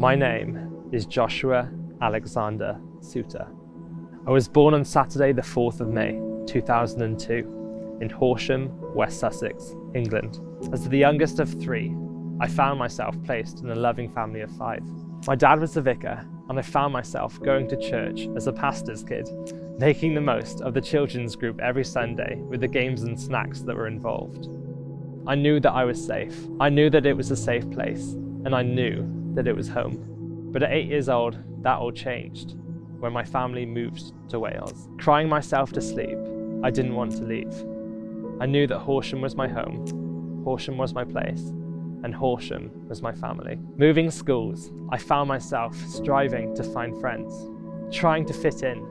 My name is Joshua Alexander Suter. I was born on Saturday the 4th of May 2002 in Horsham, West Sussex, England. As the youngest of three, I found myself placed in a loving family of five. My dad was the vicar, and I found myself going to church as a pastor's kid, making the most of the children's group every Sunday with the games and snacks that were involved. I knew that I was safe. I knew that it was a safe place, and I knew that it was home. But at 8 years old, that all changed when my family moved to Wales. Crying myself to sleep, I didn't want to leave. I knew that Horsham was my home, Horsham was my place, and Horsham was my family. Moving schools, I found myself striving to find friends, trying to fit in,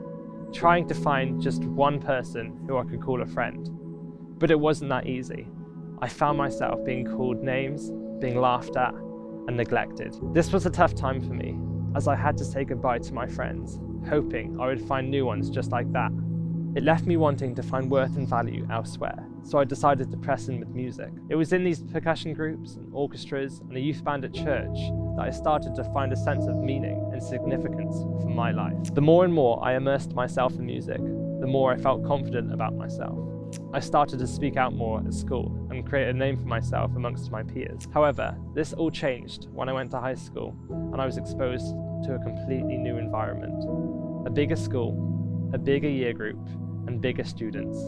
trying to find just one person who I could call a friend. But it wasn't that easy. I found myself being called names, being laughed at, and neglected. This was a tough time for me, as I had to say goodbye to my friends, hoping I would find new ones just like that. It left me wanting to find worth and value elsewhere, so I decided to press in with music. It was in these percussion groups and orchestras and a youth band at church that I started to find a sense of meaning and significance for my life. The more and more I immersed myself in music, the more I felt confident about myself. I started to speak out more at school and create a name for myself amongst my peers. However, this all changed when I went to high school and I was exposed to a completely new environment. A bigger school, a bigger year group, and bigger students.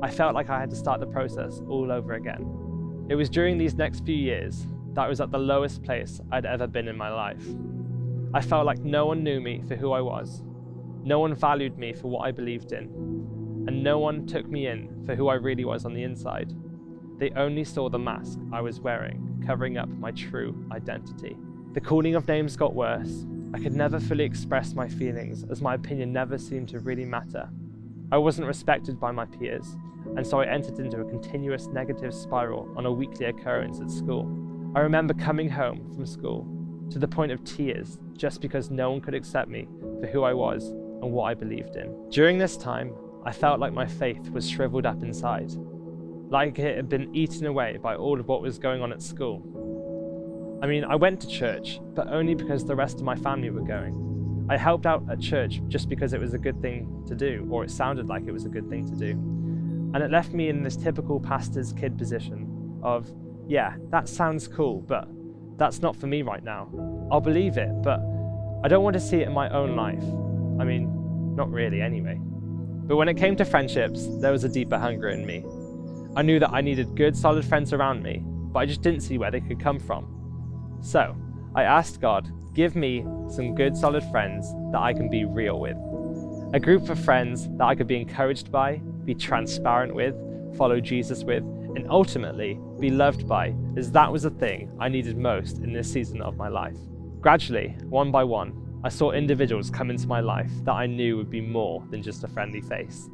I felt like I had to start the process all over again. It was during these next few years that I was at the lowest place I'd ever been in my life. I felt like no one knew me for who I was, no one valued me for what I believed in, and no one took me in for who I really was on the inside. They only saw the mask I was wearing, covering up my true identity. The calling of names got worse. I could never fully express my feelings, as my opinion never seemed to really matter. I wasn't respected by my peers, and so I entered into a continuous negative spiral on a weekly occurrence at school. I remember coming home from school to the point of tears just because no one could accept me for who I was and what I believed in. During this time, I felt like my faith was shriveled up inside, like it had been eaten away by all of what was going on at school. I mean, I went to church, but only because the rest of my family were going. I helped out at church just because it was a good thing to do, or it sounded like it was a good thing to do. And it left me in this typical pastor's kid position of, yeah, that sounds cool, but that's not for me right now. I'll believe it, but I don't want to see it in my own life. I mean, not really anyway. But when it came to friendships, there was a deeper hunger in me. I knew that I needed good, solid friends around me, but I just didn't see where they could come from. So, I asked God, give me some good, solid friends that I can be real with. A group of friends that I could be encouraged by, be transparent with, follow Jesus with, and ultimately be loved by, as that was the thing I needed most in this season of my life. Gradually, one by one, I saw individuals come into my life that I knew would be more than just a friendly face.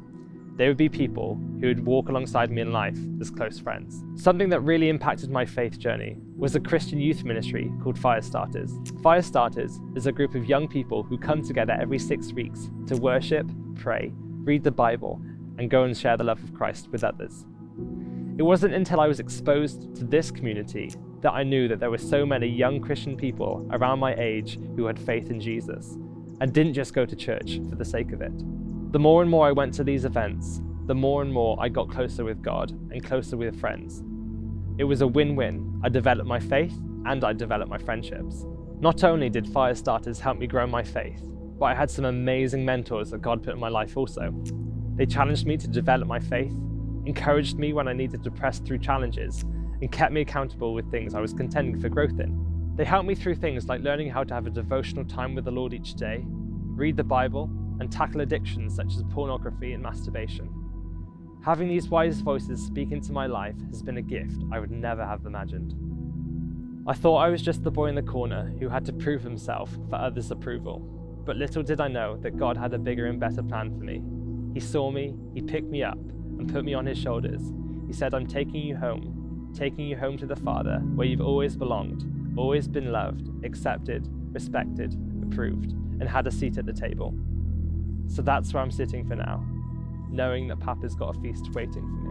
They would be people who would walk alongside me in life as close friends. Something that really impacted my faith journey was a Christian youth ministry called Firestarters. Firestarters is a group of young people who come together every 6 weeks to worship, pray, read the Bible, and go and share the love of Christ with others. It wasn't until I was exposed to this community that I knew that there were so many young Christian people around my age who had faith in Jesus and didn't just go to church for the sake of it. The more and more I went to these events, the more and more I got closer with God and closer with friends. It was a win-win. I developed my faith and I developed my friendships. Not only did Firestarters help me grow my faith, but I had some amazing mentors that God put in my life also. They challenged me to develop my faith, encouraged me when I needed to press through challenges, and kept me accountable with things I was contending for growth in. They helped me through things like learning how to have a devotional time with the Lord each day, read the Bible, and tackle addictions such as pornography and masturbation. Having these wise voices speak into my life has been a gift I would never have imagined. I thought I was just the boy in the corner who had to prove himself for others' approval, but little did I know that God had a bigger and better plan for me. He saw me, He picked me up, and put me on His shoulders. He said, I'm taking you home to the Father, where you've always belonged, always been loved, accepted, respected, approved, and had a seat at the table. So that's where I'm sitting for now, knowing that Papa's got a feast waiting for me.